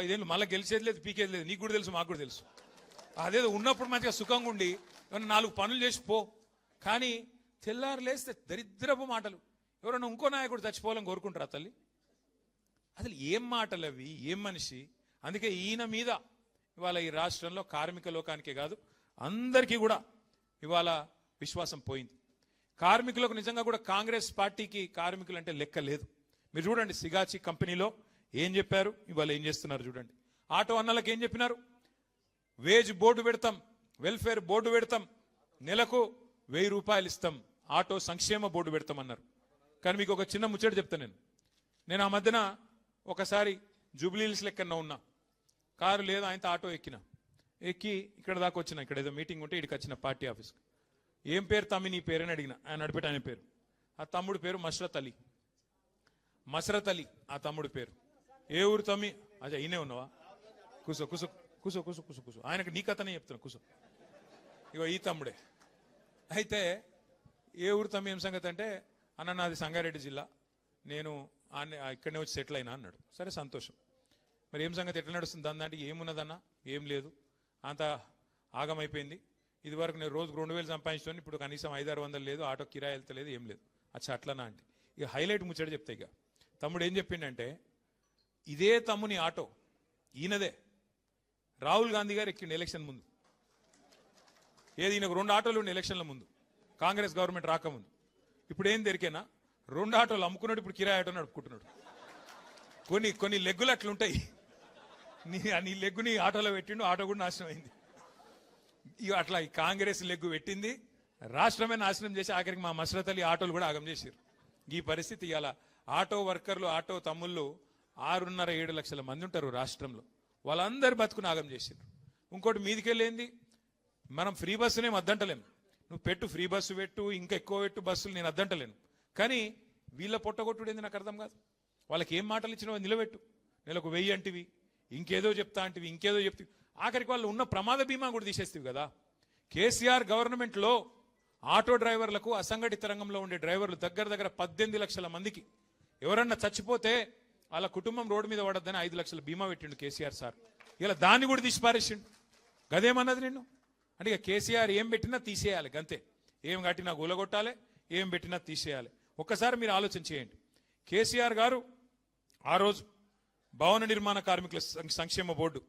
ఇదేళ్ళు మళ్ళీ గెలిచేది లేదు, పీకేది లేదు. నీకు కూడా తెలుసు, మాకు కూడా తెలుసు. అదేదో ఉన్నప్పుడు మంచిగా సుఖంగా ఉండి ఏమన్నా 4 పనులు చేసి పో. కానీ తెల్లారు లేస్తే దరిద్రపు మాటలు. ఎవరన్నా ఇంకో నాయకుడు చచ్చిపోవాలని కోరుకుంటారా తల్లి? అసలు ఏం మాటలు అవి, ఏం మనిషి? అందుకే ఈయన మీద ఇవాళ ఈ రాష్ట్రంలో కార్మిక లోకానికే కాదు అందరికీ కూడా ఇవాళ విశ్వాసం పోయింది. కార్మికులకు నిజంగా కూడా కాంగ్రెస్ పార్టీకి కార్మికులు అంటే లెక్క లేదు. మీరు చూడండి, సిగాచి కంపెనీలో ఏం చెప్పారు, ఇవాళ ఏం చేస్తున్నారు చూడండి. ఆటో అన్నలకు ఏం చెప్పినారు? వేజ్ బోర్డు పెడతాం, వెల్ఫేర్ బోర్డు పెడతాం, నెలకు 1000 రూపాయలు ఇస్తాం, ఆటో సంక్షేమ బోర్డు పెడతామన్నారు. కానీ మీకు ఒక చిన్న ముచ్చట చెప్తాను. నేను ఆ మధ్యన ఒకసారి జూబ్లీహిల్స్ లెక్కన ఉన్నా, కారు లేదు, ఆయనతో ఆటో ఎక్కి ఇక్కడ దాకా వచ్చిన. ఇక్కడ ఏదో మీటింగ్ ఉంటే ఇక్కడికి వచ్చిన పార్టీ ఆఫీస్కి. ఏం పేరు తమ్మి నీ పేరని అడిగిన. ఆయన నడిపెట్టి ఆయన పేరు, ఆ తమ్ముడు పేరు మస్రత్ అలీ. ఆ తమ్ముడు పేరు. ఏ ఊరు తమ్మి? అదే ఈయనే ఉన్నావా? కూసో కూసో కూసో కూసో కూసో కూసో. ఆయనకు నీ కథనే చెప్తున్నా, కూసో. ఇగో ఈ తమ్ముడే. అయితే ఏ ఊరు తమ్మి, ఏం సంగతి అంటే, అన్న నాది సంగారెడ్డి జిల్లా, నేను ఇక్కడనే వచ్చి సెటిల్ అయినా అన్నాడు. సరే సంతోషం. మరి ఏం సంగతి, ఎట్లా నడుస్తుంది దందా అంటే, ఏమున్నదన్నా ఏం లేదు, అంత ఆగమైపోయింది. ఇది వరకు నేను రోజుకు 2000 సంపాదించుకొని ఇప్పుడు కనీసం 500-600 లేదు, ఆటో కిరాయి వెళ్తలేదు, ఏం లేదు. అచ్చా అట్లనా అంటే, ఇక హైలైట్ ముచ్చట చెప్తాయి. ఇక తమ్ముడు ఏం చెప్పిండంటే, ఇదే తమ్ముని ఆటో ఈయనదే రాహుల్ గాంధీ గారు ఎక్కిండు ఎలక్షన్ ముందు. ఏది, ఈయనకు 2 ఆటోలు ఉండే ఎలక్షన్ల ముందు, కాంగ్రెస్ గవర్నమెంట్ రాకముందు. ఇప్పుడు ఏం దొరికేనా, 2 ఆటోలు అమ్ముకున్నాడు, ఇప్పుడు కిరాయి ఆటో నడుపుకుంటున్నాడు. కొన్ని లెగ్గులు అట్లుంటాయి. నీ లెగ్గుని ఆటోలో పెట్టిండు, ఆటో కూడా నాశనం అయింది. ఇక అట్లా ఈ కాంగ్రెస్ లెగ్గు పెట్టింది, రాష్ట్రమే నాశనం చేసి ఆఖరికి మా మస్రత్ అలీ ఆటోలు కూడా ఆగం చేశారు. ఈ పరిస్థితి ఇవాళ ఆటో వర్కర్లు, ఆటో తమ్ముళ్ళు 6.5-7 లక్షల మంది ఉంటారు రాష్ట్రంలో. వాళ్ళందరూ బతుకుని ఆగం చేశారు. ఇంకోటి మీదికెళ్ళేంది, మనం ఫ్రీ బస్సునేం అద్దంటలేము. నువ్వు పెట్టు, ఫ్రీ బస్సు పెట్టు, ఇంకా ఎక్కువ పెట్టు బస్సులు, నేను అద్దంటలేను. కానీ వీళ్ళ పొట్టగొట్టుడేంది నాకు అర్థం కాదు. వాళ్ళకి ఏం మాటలు ఇచ్చినావో నిలబెట్టు. నెలకు 1000 అంటివి, ఇంకేదో చెప్తా అంటివి, ఇంకేదో చెప్తివి. ఆఖరికి వాళ్ళు ఉన్న ప్రమాద బీమా కూడా తీసేస్తావు కదా. కేసీఆర్ గవర్నమెంట్లో ఆటో డ్రైవర్లకు, అసంఘటిత రంగంలో ఉండే డ్రైవర్లు దగ్గర 18 లక్షల మందికి ఎవరన్నా చచ్చిపోతే వాళ్ళ కుటుంబం రోడ్డు మీద పడద్దని 5 లక్షల బీమా పెట్టిండు కేసీఆర్ సార్. ఇలా దాన్ని కూడా తీసి పారేసిండు. గదేమన్నది నిన్ను అంటే, ఇక కేసీఆర్ ఏం పెట్టినా తీసేయాలి, గంతే. ఏం కట్టినా గూలగొట్టాలి, ఏం పెట్టినా తీసేయాలి. ఒక్కసారి మీరు ఆలోచన చేయండి. కేసీఆర్ గారు ఆ రోజు భవన నిర్మాణ కార్మికుల సంక్షేమ బోర్డు,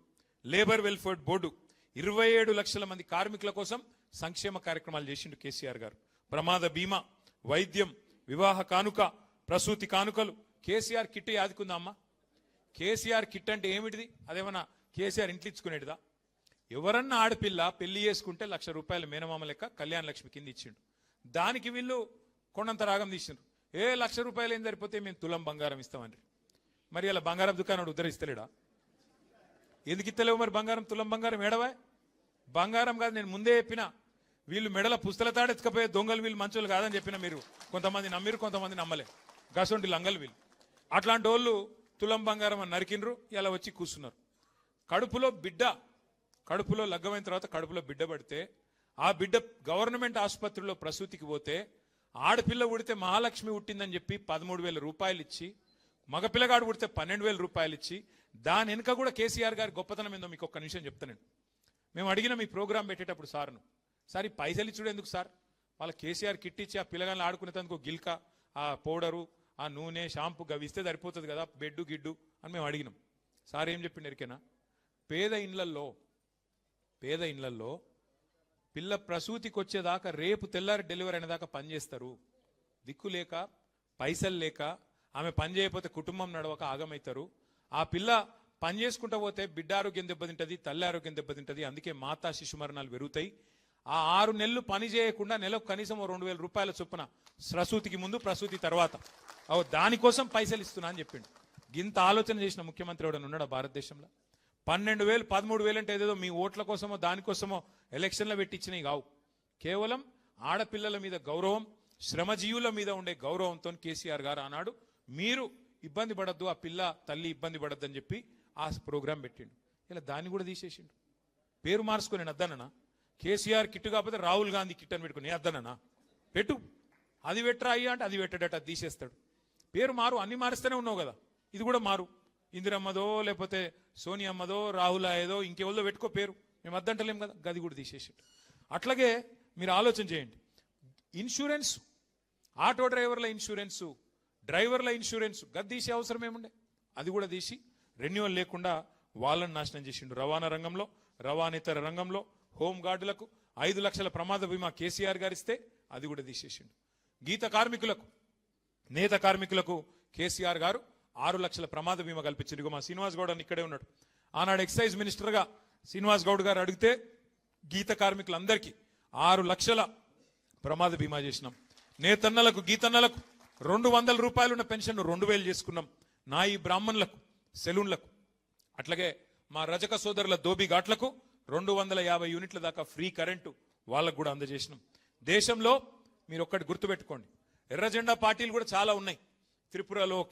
లేబర్ వెల్ఫేర్ బోర్డు, 27 లక్షల మంది కార్మికుల కోసం సంక్షేమ కార్యక్రమాలు చేసిండు కేసీఆర్ గారు. ప్రమాద బీమా, వైద్యం, వివాహ కానుక, ప్రసూతి కానుకలు. కేసీఆర్ కిట్ యాదుకుందా అమ్మా? కేసీఆర్ కిట్ అంటే ఏమిటిది? అదేమన్నా కేసీఆర్ ఇంట్లో ఇచ్చుకునేటిదా? ఎవరన్నా ఆడపిల్ల పెళ్లి చేసుకుంటే 1,00,000 రూపాయలు మేనమామ లెక్క కళ్యాణ లక్ష్మి కింద ఇచ్చిండు. దానికి వీళ్ళు కొండంత రాగం తీసిండ్రు. 1,00,000 రూపాయలు ఏం సరిపోతే మేము తులం బంగారం ఇస్తామని. మరి ఇలా బంగారం దుకాణాడు ఉద్ధరిస్తలేడా? ఎందుకు ఇస్తలేవు మరి బంగారం? తులం బంగారం ఏడవా? బంగారం కాదు, నేను ముందే చెప్పిన, వీళ్ళు మెడల పుస్తల తాడెత్తుకపోయే దొంగలు, వీళ్ళు మంచోళ్ళు కాదని చెప్పిన. మీరు కొంతమంది నమ్మిరు, కొంతమంది నమ్మలే. గసొంటి లంగలు వీళ్ళు. అట్లాంటి వాళ్ళు తులం బంగారం అని నరికినరు, ఇలా వచ్చి కూర్చున్నారు. కడుపులో లగ్గమైన తర్వాత కడుపులో బిడ్డ పడితే, ఆ బిడ్డ గవర్నమెంట్ ఆసుపత్రిలో ప్రసూతికి పోతే, ఆడపిల్ల ఉడితే మహాలక్ష్మి పుట్టిందని చెప్పి 13,000 రూపాయలు ఇచ్చి, మగపిల్లగాడు పుడితే 12,000 రూపాయలు ఇచ్చి, దాని వెనుక కూడా కేసీఆర్ గారి గొప్పతనం ఏందో మీకు ఒక్క నిమిషం చెప్తాను. మేము అడిగిన మీ ప్రోగ్రాం పెట్టేటప్పుడు సార్ను, సార్ ఈ పైసలు ఇచ్చుడు ఎందుకు సార్? వాళ్ళ కేసీఆర్ కిట్ ఇచ్చి ఆ పిల్లగాళ్ళు ఆడుకునేందుకు గిల్క, ఆ పౌడరు, ఆ నూనె, షాంపూ గవి ఇస్తే సరిపోతుంది కదా, బెడ్డు గిడ్డు అని మేము అడిగినాం. సార్ ఏం చెప్పిండు ఎరికేనా? పేద ఇండ్లల్లో పిల్ల ప్రసూతికి వచ్చేదాకా, రేపు తెల్లారి డెలివరీ అయినదాకా పనిచేస్తారు. దిక్కు లేక, పైసలు లేక, ఆమె పని చేయకపోతే కుటుంబం నడవక ఆగమవుతారు. ఆ పిల్ల పని చేసుకుంటూ పోతే బిడ్డ ఆరోగ్యం దెబ్బతింటది, తల్లి ఆరోగ్యం దెబ్బతింటది. అందుకే మాతా శిశు మరణాలు పెరుగుతాయి. ఆ 6 నెలలు పని చేయకుండా నెలకు కనీసం 2,000 రూపాయల చొప్పున, ప్రసూతికి ముందు, ప్రసూతి తర్వాత, దానికోసం పైసలు ఇస్తున్నా అని చెప్పిండు. గింత ఆలోచన చేసిన ముఖ్యమంత్రి ఎవడన్నా ఉన్నాడా భారతదేశంలో? 12,000, 13,000 అంటే ఏదేదో మీ ఓట్ల కోసమో దానికోసమో ఎలక్షన్లో పెట్టించినవి కావు. కేవలం ఆడపిల్లల మీద గౌరవం, శ్రమజీవుల మీద ఉండే గౌరవంతో కేసీఆర్ గారు అన్నాడు, మీరు ఇబ్బంది పడద్దు, ఆ పిల్ల తల్లి ఇబ్బంది పడద్దు అని చెప్పి ఆ ప్రోగ్రాం పెట్టిండు. ఇలా దాన్ని కూడా తీసేసిండు. పేరు మార్చుకొని నేను అద్దనన్నా? కేసీఆర్ కిట్ కాకపోతే రాహుల్ గాంధీ కిట్ అని పెట్టుకుని అద్దనన్నా? పెట్టు, అది పెట్టరా అయ్యా అంటే అది పెట్టడట, అది తీసేస్తాడు. పేరు మారు, అన్ని మారుస్తూనే ఉన్నావు కదా, ఇది కూడా మారు. ఇందిరమ్మదో లేకపోతే సోనియమ్మదో రాహుల్ అయ్యేదో ఇంకెవరిదో పెట్టుకో పేరు, మేము అద్దంటలేం కదా, గది కూడా తీసేసిండు. అట్లాగే మీరు ఆలోచన చేయండి, ఇన్సూరెన్స్, ఆటో డ్రైవర్ల ఇన్సూరెన్స్, డ్రైవర్ల ఇన్సూరెన్స్ గది తీసే అవసరం ఏముండే, అది కూడా తీసి రెన్యువల్ లేకుండా వాళ్ళని నాశనం చేసిండు. రవాణా రంగంలో, రవాణేతర రంగంలో, హోం గార్డులకు 5 లక్షల ప్రమాద బీమా కేసీఆర్ గారు ఇస్తే అది కూడా తీసేసిండు. గీత కార్మికులకు, నేత కార్మికులకు కేసీఆర్ గారు 6 లక్షల ప్రమాద బీమా కల్పించారు. ఇగో మా శ్రీనివాస్ గౌడ్ అని ఇక్కడే ఉన్నాడు. ఆనాడు ఎక్సైజ్ మినిస్టర్గా శ్రీనివాస్ గౌడ్ గారు అడిగితే గీత కార్మికులందరికీ 6 లక్షల ప్రమాద బీమా చేసినాం. నేతన్నలకు, గీతన్నలకు 200 రూపాయలు ఉన్న పెన్షన్ 2000 చేసుకున్నాం. నాయి బ్రాహ్మణులకు, సెలూన్లకు, అట్లాగే మా రజక సోదరుల దోబి ఘాట్లకు 250 యూనిట్ల దాకా ఫ్రీ కరెంటు వాళ్ళకు కూడా అందజేసినాం. దేశంలో మీరు ఒక్కటి గుర్తుపెట్టుకోండి, ఎర్ర జెండా పార్టీలు కూడా చాలా ఉన్నాయి. త్రిపురలో,